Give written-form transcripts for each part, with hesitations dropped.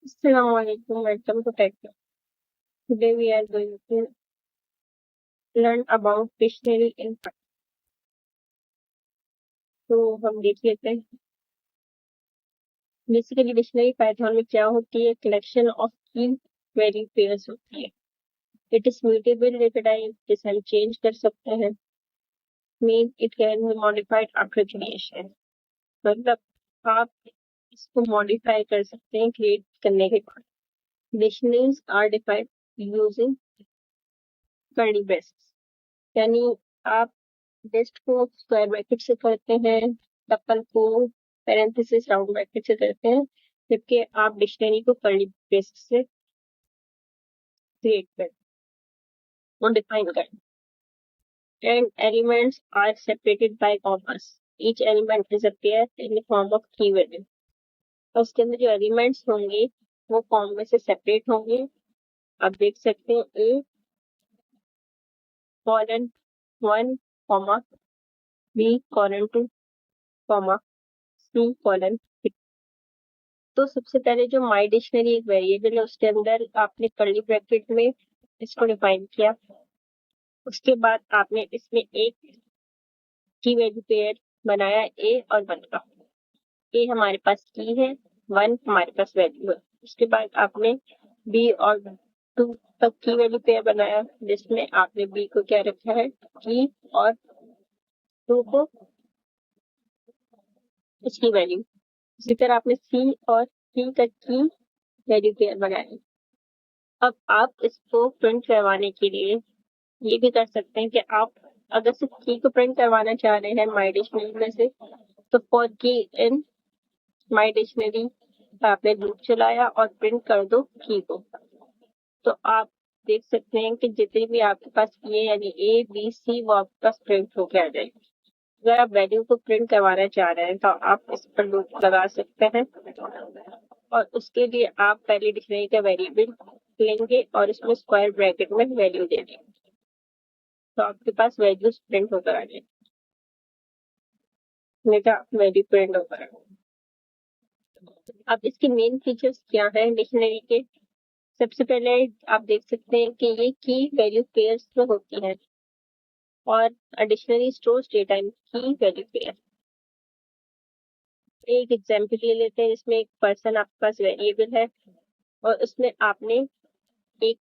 Assalamualaikum, welcome to Tech. Today we are going to learn about dictionary in Python. तो हम देख लेते हैं बेसिकली डिक्शनरी पाइथन में क्या होती है। Collection of key value pairs होती है। It is mutable data type, जिसे हम चेंज कर सकते हैं। Mean it can be modified after creation, मतलब आप इसको मॉडिफाई कर सकते हैं क्रिएट करने के बाद। Dictionaries are defined using curly braces, यानी आप लिस्ट को स्क्वायर ब्रैकेट से करते हैं, टपल को पैरेंथेसिस राउंड ब्रैकेट से करते हैं, जबकि आप डिक्शनरी को कर्ली ब्रेसेस से क्रिएट करते और डिफाइन करते हैं। And elements are separated by commas, each element is a pair in the form of key value. और उसके अंदर जो एलिमेंट्स होंगे वो कॉम में से सेपरेट होंगे। आप देख सकते हैं A colon 1 comma, B colon 2 comma, C colon. तो सबसे पहले जो माई डिक्शनरी एक वेरिएबल है, उसके अंदर आपने कर्ली ब्रैकेट में इसको डिफाइन किया। उसके बाद आपने इसमें एक की वैल्यू पेयर बनाया ए और 1 का। ए हमारे पास की है, 1 हमारे पास वैल्यू है। उसके बाद आपने बी और 2 तक की वैल्यू पेयर बनाया, जिसमें आपने बी को क्या रखा है की, और 2 को इसकी वैल्यू। इसी तरह आपने सी और सी तक की वैल्यू पेयर बनाया। अब आप इसको प्रिंट करवाने के लिए ये भी कर सकते हैं कि आप अगर सिर्फ की को प्रिंट करवाना चाह रहे हैं माई डिक्शनरी में से, तो फॉर की इन माई डिक्शनरी आपने लूप चलाया और प्रिंट कर दो की को। तो आप देख सकते हैं कि जितने भी आपके पास ये यानी ए बी सी वो आपके पास प्रिंट होके आ जाएगी। अगर आप वैल्यू को प्रिंट करवाना चाह रहे हैं तो आप इस पर लूप लगा सकते हैं, और उसके लिए आप पहले डिक्शनरी का वेरिएबल लेंगे और इसमें स्क्वायर ब्रैकेट में वैल्यू दे देंगे, तो आपके पास वैल्यूज प्रिंट होकर आ जाएगी। वैल्यू प्रिंट होकर अब इसके मेन फीचर्स क्या है डिक्शनरी के। सबसे पहले आप देख सकते हैं कि ये की वैल्यू पेयर्स में होती है, और डिक्शनरी स्टोर्स डेटा इन की वैल्यू पेयर। एक एग्जांपल ले लेते हैं जिसमें एक पर्सन आपके पास वेरिएबल है और उसमें आपने एक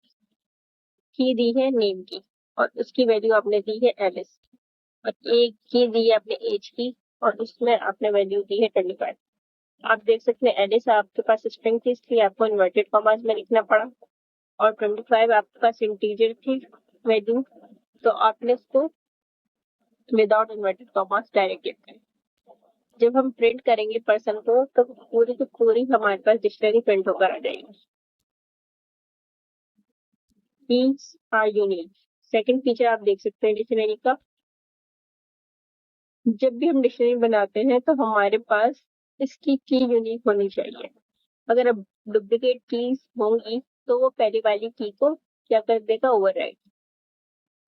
की दी है नेम की, और उसकी वैल्यू आपने दी है एलिस, और एक की दी है आपने एज की, और उसमें आपने वैल्यू दी है 25। आप देख सकते हैं एलिस आपके पास स्ट्रिंग थी, इसलिए आपको इन्वर्टेड कॉमास में लिखना पड़ा, और 25 आपके पास इंटीजर थी वैल्यू, तो आपने उसको विदाउट इन्वर्टेड कॉमास डायरेक्ट लिखा है। जब हम प्रिंट करेंगे पर्सन को तो पूरी की पूरी हमारे पास डिक्शनरी प्रिंट होकर आ जाएगी। Keys are unique. Second feature आप देख सकते हैं डिक्शनरी का, जब भी हम डिक्शनरी बनाते हैं तो हमारे पास इसकी की यूनिक होनी चाहिए। अगर अब डुप्लीकेट कीज होंगी तो वो पहली वाली की को क्या कर देगा, ओवरराइट।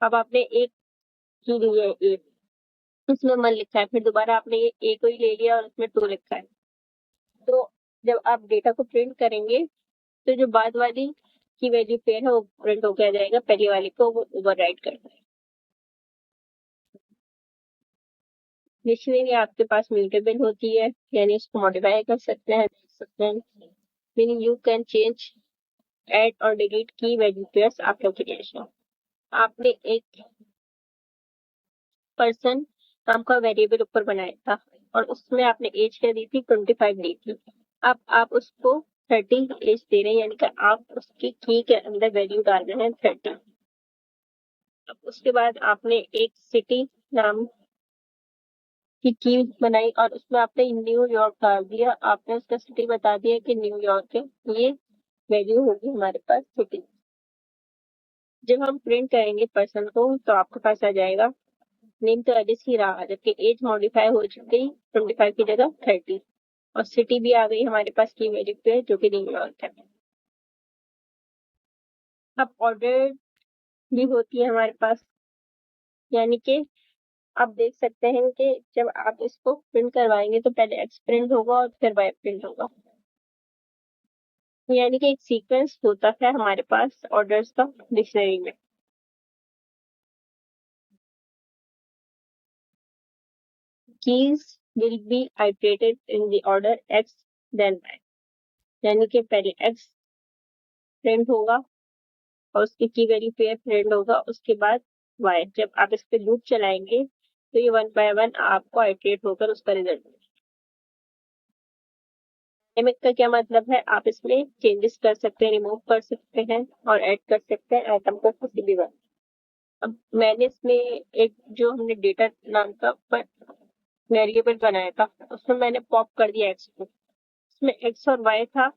अब आपने एक की ली है ए, उसमें 1 लिखा है, फिर दोबारा आपने ये ए को ही ले लिया और उसमें 2 लिखा है, तो जब आप डेटा को प्रिंट करेंगे तो जो बाद वाली की वैल्यू पेयर है वो प्रिंट होकर आ जाएगा, पहली वाली को वो ओवरराइट कर देगा। डिक्शनरी आपके पास म्यूटेबल होती है, यानी इसको मॉडिफाई कर सकते हैं, देख सकते हैं, meaning you can change add और डिलीट की वैल्यू पेयर्स आफ्टर क्रिएशन। आपने एक पर्सन नाम का वेरिएबल ऊपर बनाया था और उसमें आपने एज क्या दी थी, 25 दी थी। अब आप उसको 30 एज दे रहे हैं, यानी कि आप उसकी की के अंदर वैल्यू डाल रहे हैं 30। अब उसके बाद आपने एक सिटी नाम की बनाई और उसमें आपने न्यूयॉर्क डाल दिया, आपने उसका सिटी बता दिया कि न्यूयॉर्क है, ये वैल्यू होगी हमारे पास सिटी। जब हम प्रिंट करेंगे पर्सन को तो आपके पास आ जाएगा नेम तो एलिस ही रहा, जबकि एज मॉडिफाई हो चुकी 25 की जगह 30, और सिटी भी आ गई हमारे पास की वैल्यू पे जो कि न्यूयॉर्क है। अब ऑर्डर भी होती है हमारे पास, यानी कि आप देख सकते हैं कि जब आप इसको प्रिंट करवाएंगे तो पहले एक्स प्रिंट होगा और फिर वाई प्रिंट होगा। यानी कि एक सीक्वेंस होता है हमारे पास ऑर्डर्स का डिक्शनरी में। Keys will be iterated in the order X then Y, यानी कि पहले एक्स प्रिंट होगा और उसकी की वैल्यू पेयर प्रिंट होगा, उसके बाद वाई। जब आप इस पे लूप चलाएंगे तो ये वन बाय वन आपको आइटरेट होकर उसका रिजल्ट। डायनेमिक का क्या मतलब है, आप इसमें चेंजेस कर सकते हैं, रिमूव कर सकते हैं और ऐड कर सकते हैं आइटम को किसी भी वक्त। अब मैंने इसमें एक जो हमने डेटा नाम का वेरिएबल बनाया था, उसमें मैंने पॉप कर दिया एक्स को। उसमें एक्स और वाई था।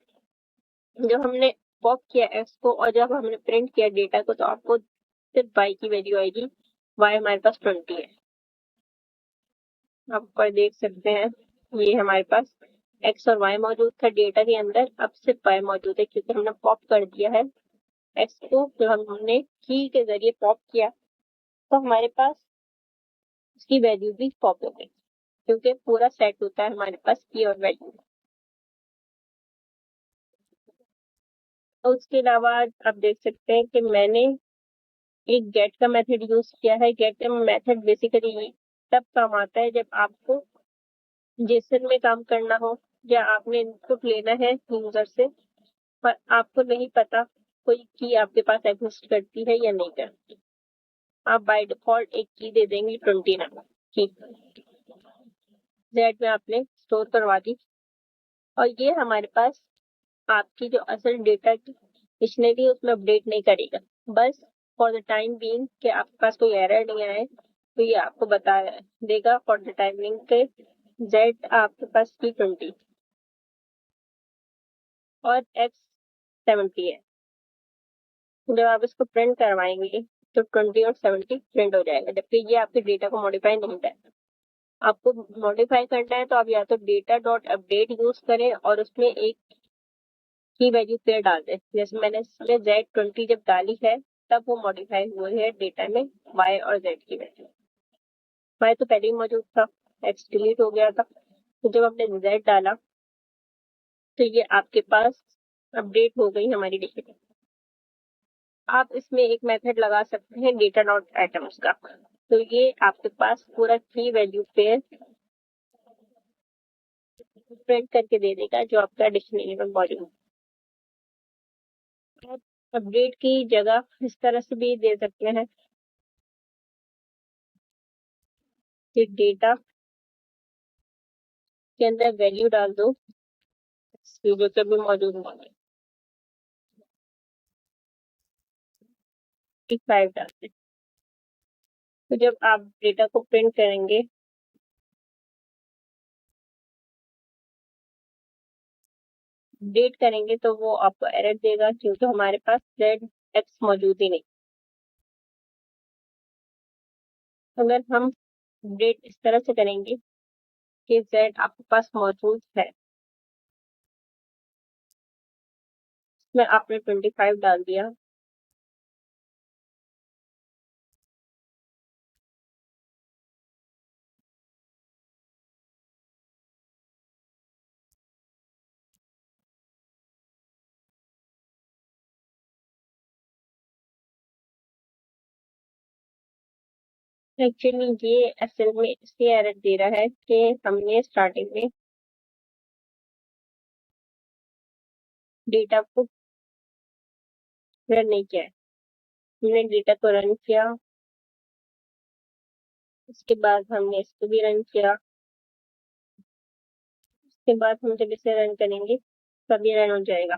जब हमने पॉप किया एक्स को और जब हमने प्रिंट किया डेटा को, तो आपको सिर्फ वाई की वैल्यू आएगी। वाई हमारे पास 20 है। आप ऊपर देख सकते हैं, ये हमारे पास एक्स और वाई मौजूद था डेटा के अंदर, अब सिर्फ वाई मौजूद है क्योंकि हमने पॉप कर दिया है एक्स को। जब हमने की के जरिए पॉप किया तो हमारे पास उसकी वैल्यू भी पॉप हो गई, क्योंकि पूरा सेट होता है हमारे पास की और वैल्यू। तो उसके अलावा आप देख सकते हैं कि मैंने एक गेट का मेथड यूज किया है। गेट का मेथड बेसिकली तब काम आता है जब आपको जेसन में काम करना हो या आपने इनपुट लेना है यूजर से, पर आपको नहीं पता कोई की आपके पास एग्जिस्ट करती है या नहीं करती। आप बाय डिफॉल्ट एक की दे देंगे 20 नाम की, जेड में आपने स्टोर करवा दी। और ये हमारे पास आपकी जो असल डेटा की डिक्शनरी है उसमें अपडेट नहीं करेगा, बस फॉर द टाइम बीइंग कि आपके पास कोई एरर नहीं आए तो ये आपको बता देगा फॉर द टाइमिंग के जेड आपके पास की 20 और एक्स 70 है। जब आप इसको प्रिंट करवाएंगे तो 20 और 70 प्रिंट हो जाएगा, जबकि ये आपके डेटा को मॉडिफाई नहीं करेगा। आपको मॉडिफाई करना है तो आप या तो डेटा डॉट अपडेट यूज करें और उसमें एक की वैल्यू पेयर डाल दें। जैसे मैंने इसमें Z20 जब डाली है तब वो मॉडिफाई हुए है डेटा में y और z की वैल्यू। y तो पहले ही मौजूद था, x डिलीट हो गया था, तो जब हमने z डाला तो ये आपके पास अपडेट हो गई हमारी डेटा। आप इसमें एक मेथड लगा सकते हैं डेटा डॉट आइटम्स का, तो ये आपके पास पूरा की वैल्यू पेयर प्रिंट करके दे देगा जो आपका डिक्शनरी में मौजूद है। अपडेट की जगह इस तरह से भी दे सकते हैं कि डेटा के अंदर वैल्यू डाल दो जो तभी मौजूद होंगे, 5 डालते हैं। तो जब आप डेटा को प्रिंट करेंगे अपडेट करेंगे तो वो आपको एरर देगा क्योंकि हमारे पास जेड एक्स मौजूद ही नहीं। अगर हम अपडेट इस तरह से करेंगे कि जेड आपके पास मौजूद है, इसमें आपने 25 डाल दिया, एक्चुअली ये असल में इसलिए एरर दे रहा है कि हमने स्टार्टिंग में डेटा को रन नहीं किया है। हमने डेटा को रन किया, उसके बाद हमने इसको भी रन किया, उसके बाद हम जब इसे रन करेंगे तभी रन हो जाएगा।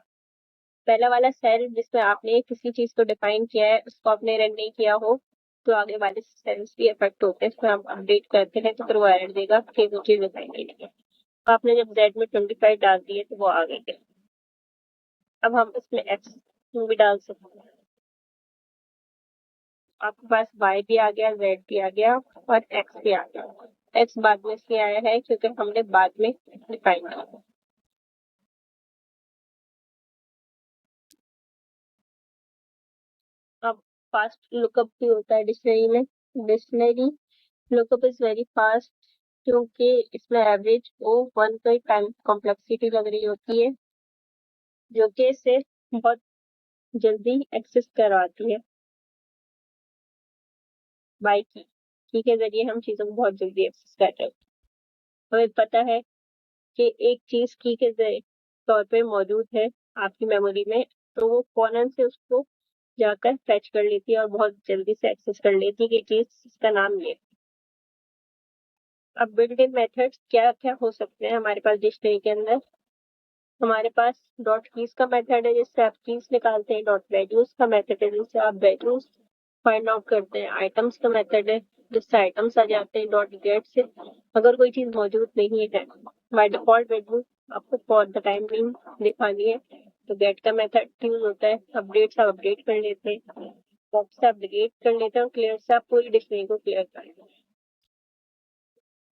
पहला वाला सेल जिसमें आपने किसी चीज को डिफाइन किया है उसको आपने रन नहीं किया हो तो आगे वाले सेल्स भी इफेक्ट होते हैं। इसमें हम अपडेट करते हैं तो फिर वो एरर देगा कि वो चीज डिफाइन नहीं है। आपने जब जेड में 25 डाल दिए तो वो आ गई। अब हम इसमें एक्स भी डाल सकते हैं। आपके पास वाई भी आ गया, जेड भी आ गया और एक्स भी आ गया। एक्स बाद में इसलिए आया है क्योंकि हमने बाद में डिफाइन किया। अब फास्ट लुकअप भी होता है डिक्शनरी में। Dictionary lookup is very fast क्योंकि इसमें एवरेज ओ वन का टाइम कॉम्प्लेक्सिटी लग रही होती है। जो कि इसे बहुत जल्दी एक्सेस करवाती है बाय की के जरिए हम चीज़ों को बहुत जल्दी एक्सेस कर रहे हैं। हमें पता है कि एक चीज़ की के तौर पे मौजूद है आपकी मेमोरी में, तो वो फ़ौरन से उसको जाकर फेच कर लेती है और बहुत जल्दी से एक्सेस कर लेती है कि चीज़ इसका नाम ये। अब बिल्ट इन मेथड्स क्या-क्या हो सकते हैं हमारे पास डिक्शनरी के अंदर? हमारे पास डॉट कीज़ का मेथड है जिससे आप कीज़ निकालते हैं, डॉट वैल्यूज़ का मेथड है जिससे आप वैल्यूज़ फाइंड आउट करते हैं, आइटम्स का मेथड है जिससे आइटम्स आ जाते हैं, डॉट गेट से अगर कोई चीज़ मौजूद नहीं है बाय डिफ़ॉल्ट वैल्यू आपको फॉर द टाइम बीइंग दिखानी है, तो गेट का मेथड यूज़ होता है। अपडेट से आप अपडेट कर लेते हैं, पॉप से आप डिलीट कर लेते हैं और क्लियर से आप पूरी डिक्शनरी को क्लियर कर लेते हैं।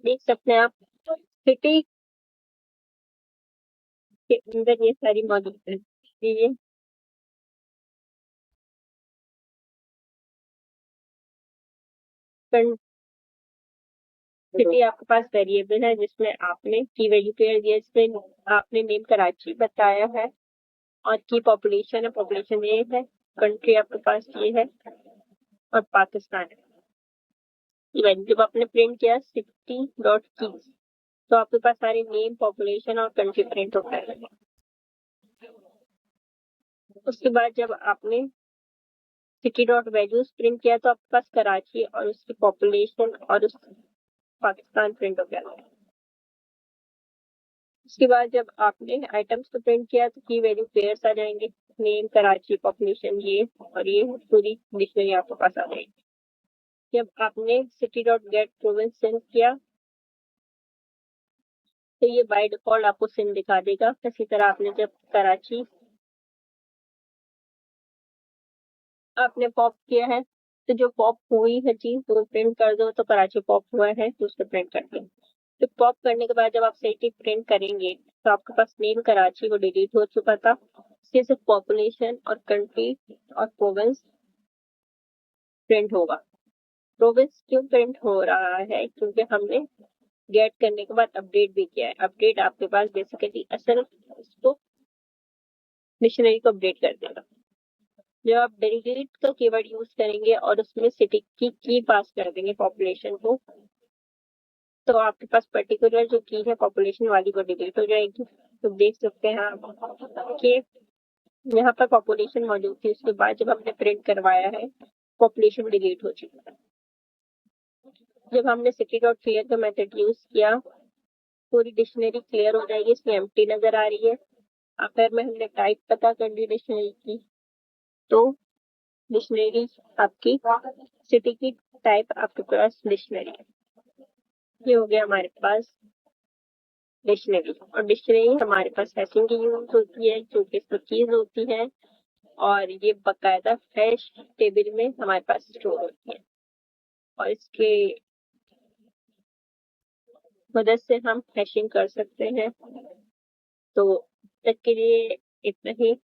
देख सकते हैं आप सिटी के अंदर ये सारी मौजूद है। ये सिटी आपके पास वेरिएबल है जिसमें आपने की वैल्यू क्लियर दिया, इसमें आपने नेम कराची बताया है और की पॉपुलेशन है, पॉपुलेशन ये है, कंट्री आपके पास ये है और पाकिस्तान है। इवन जब आपने प्रिंट किया सिटी डॉट कीज तो आपके पास सारे नेम, पॉपुलेशन और कंट्री प्रिंट होता है। उसके बाद जब आपने सिटी डॉट वैल्यूज प्रिंट किया तो आपके पास कराची और उसकी पॉपुलेशन और उस पाकिस्तान प्रिंट हो गया। उसके बाद जब आपने आइटम्स को प्रिंट किया तो की वैल्यू पेयर्स आ जाएंगे, नेम, कराची, पॉपुलेशन ये और ये पूरी डिक्शनरी आपके पास आ जाएगी। जब आपने city dot gate province send किया तो ये बाय डिफॉल्ट आपको सिंध दिखा देगा। इसी तरह आपने जब कराची आपने पॉप किया है तो जो पॉप हुई है चीज वो प्रिंट कर दो, तो कराची पॉप हुआ है तो उसको प्रिंट कर दो। तो पॉप करने के बाद जब आप सिटी प्रिंट करेंगे तो आपके पास नेम कराची वो डिलीट हो चुका था, इसके सिर्फ पॉपुलेशन और कंट्री और प्रोविंस प्रिंट होगा। प्रोविंस क्यों प्रिंट हो रहा है? क्योंकि हमने गेट करने के बाद अपडेट भी किया है। अपडेट आपके पास बेसिकली असल उसको डिक्शनरी को अपडेट कर देगा। जब आप डिलीट का कीवर्ड यूज करेंगे और उसमें सिटी की पास कर देंगे पॉपुलेशन को, तो आपके पास पर्टिकुलर जो की है पॉपुलेशन वाली वो डिलीट हो जाएगी। तो देख सकते हैं आप कि यहाँ पर पॉपुलेशन मौजूद थी, उसके बाद जब हमने प्रिंट करवाया है पॉपुलेशन डिलीट हो चुकी है। जब हमने सिटी डॉट क्लियर का मेथड यूज किया पूरी डिक्शनरी क्लियर हो जाएगी, इसमें एम्प्टी नजर आ रही है। आखिर में हमने टाइप पता कर दी डिक्शनरी की, तो डिक्शनरी आपकी सिटी की टाइप आपके पास डिक्शनरी है। ये हो गया हमारे पास डिक्शनरी। और डिक्शनरी हमारे पास हैशिंग की यूज होती है जो कि इसमें कीज होती है और ये बकायदा हैश टेबल में हमारे पास स्टोर होती है और इसके मदद से हम हैशिंग कर सकते हैं। तो तक के लिए इतना ही।